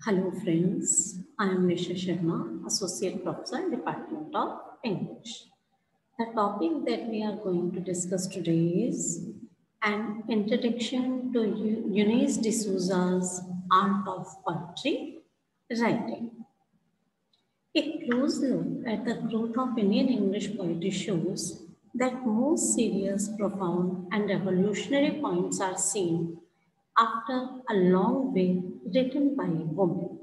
Hello friends, I am Nisha Sharma, Associate Professor, Department of English. The topic that we are going to discuss today is an introduction to Eunice D'Souza's Art of Poetry Writing. A close look at the growth of Indian English poetry shows that most serious, profound, and revolutionary poems are seen after a long wait written by women.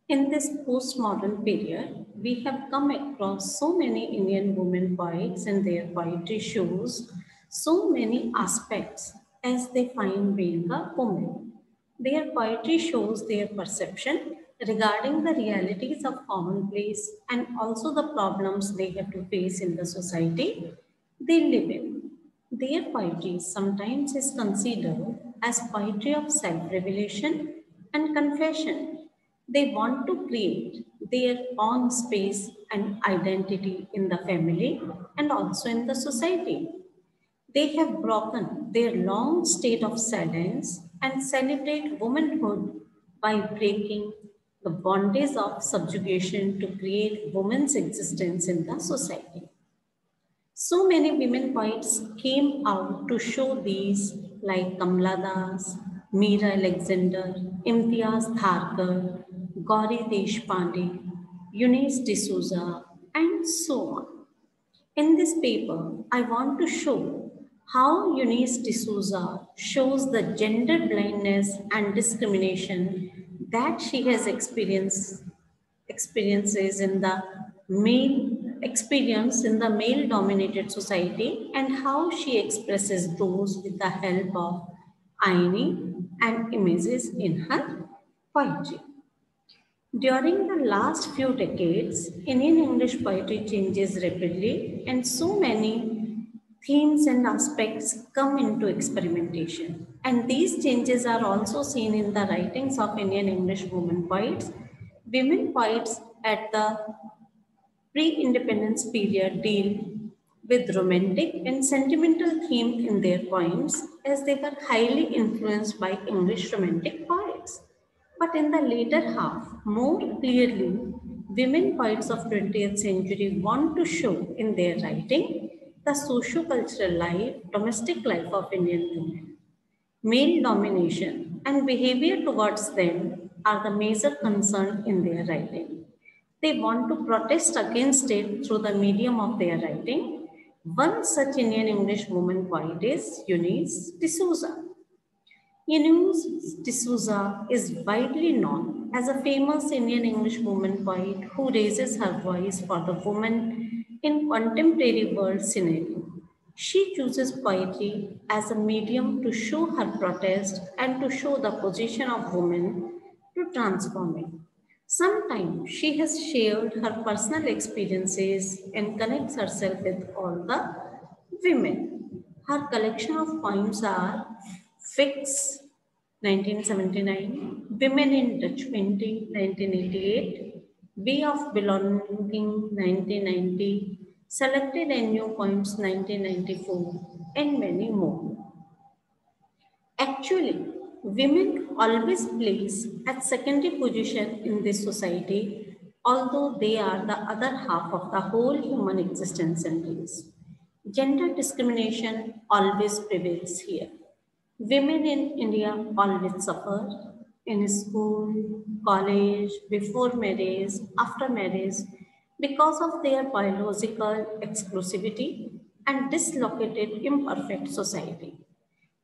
In this postmodern period, we have come across so many Indian women poets and their poetry shows so many aspects as they find being a woman. Their poetry shows their perception regarding the realities of commonplace and also the problems they have to face in the society they live in. Their poetry sometimes is considered as poetry of self-revelation and confession. They want to create their own space and identity in the family and also in the society. They have broken their long state of silence and celebrate womanhood by breaking the bondage of subjugation to create women's existence in the society. So many women poets came out to show these, like Kamala Das, Meera Alexander, Imtiaz Tharkar, Gauri Deshpande, Eunice D'Souza, and so on. In this paper, I want to show how Eunice D'Souza shows the gender blindness and discrimination that she has experiences in the male dominated society and how she expresses those with the help of irony and images in her poetry. During the last few decades, Indian English poetry changes rapidly and so many themes and aspects come into experimentation. And these changes are also seen in the writings of Indian English women poets. Women poets at the pre-independence period deal with romantic and sentimental themes in their poems as they were highly influenced by English romantic poets. But in the later half, more clearly, women poets of 20th century want to show in their writing the socio-cultural life, domestic life of Indian women. Male domination and behavior towards them are the major concern in their writing. They want to protest against it through the medium of their writing. One such Indian English woman poet is Eunice D'Souza. Eunice D'Souza is widely known as a famous Indian English woman poet who raises her voice for the woman in contemporary world scenario. She chooses poetry as a medium to show her protest and to show the position of women to transform it. Sometimes she has shared her personal experiences and connects herself with all the women. Her collection of poems are Fix 1979, Women in Dutch Painting 1988, Way of Belonging 1990, Selected and New Poems 1994, and many more. Actually, women always place at secondary position in this society, although they are the other half of the whole human existence and race. Gender discrimination always prevails here. Women in India always suffer in school, college, before marriage, after marriage, because of their biological exclusivity and dislocated imperfect society.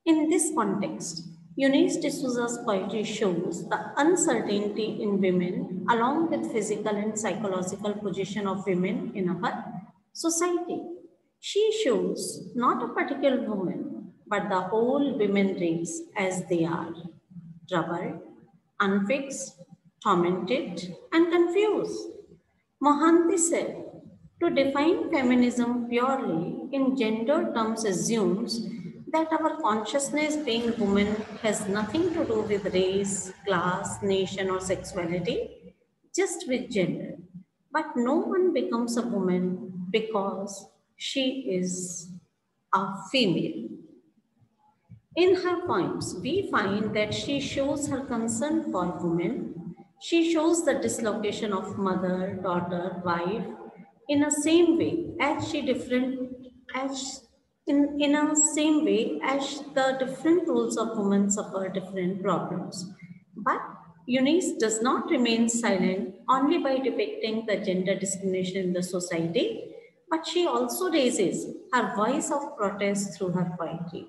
In this context, Eunice D'Souza's poetry shows the uncertainty in women along with physical and psychological position of women in our society. She shows not a particular woman, but the whole women race as they are, troubled, unfixed, tormented, and confused. Mohanty said, to define feminism purely in gender terms assumes that our consciousness being woman has nothing to do with race, class, nation, or sexuality, just with gender. But no one becomes a woman because she is a female. In her poems, we find that she shows her concern for women She shows the dislocation of mother, daughter, wife in a same way as in a same way as the different roles of women suffer different problems. But Eunice does not remain silent only by depicting the gender discrimination in the society, but she also raises her voice of protest through her poetry.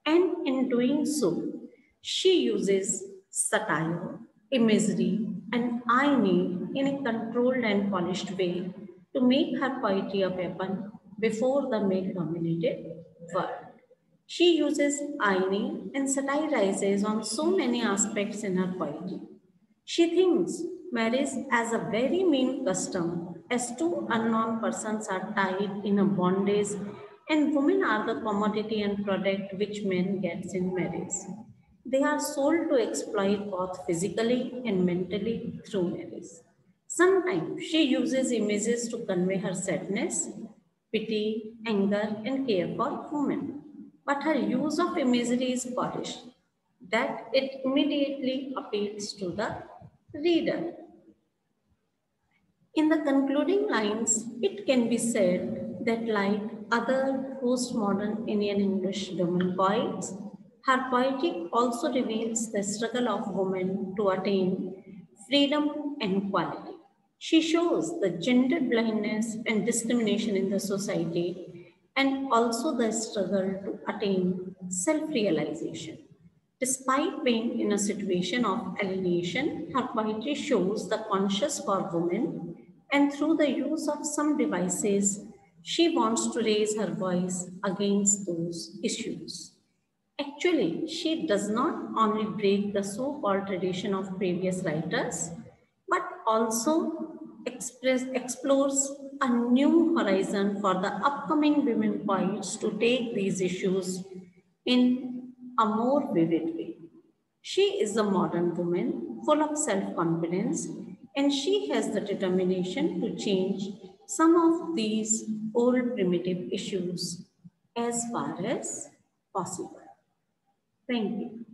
And in doing so, she uses satire, imagery, and irony in a controlled and polished way to make her poetry a weapon before the male dominated world. She uses irony and satirizes on so many aspects in her poetry. She thinks marriage as a very mean custom, as two unknown persons are tied in a bondage, and women are the commodity and product which men gets in marriage. They are sold to exploit both physically and mentally through marriage. Sometimes she uses images to convey her sadness, pity, anger, and care for women. But her use of imagery is polished, that it immediately appeals to the reader. In the concluding lines, it can be said that, like other postmodern Indian English women poets, her poetry also reveals the struggle of women to attain freedom and equality. She shows the gender blindness and discrimination in the society and also the struggle to attain self realization. Despite being in a situation of alienation, her poetry shows the conscience for women, and through the use of some devices, she wants to raise her voice against those issues. Actually, she does not only break the so-called tradition of previous writers, but also explores a new horizon for the upcoming women poets to take these issues in a more vivid way. She is a modern woman full of self-confidence, and she has the determination to change some of these old primitive issues as far as possible. Thank you.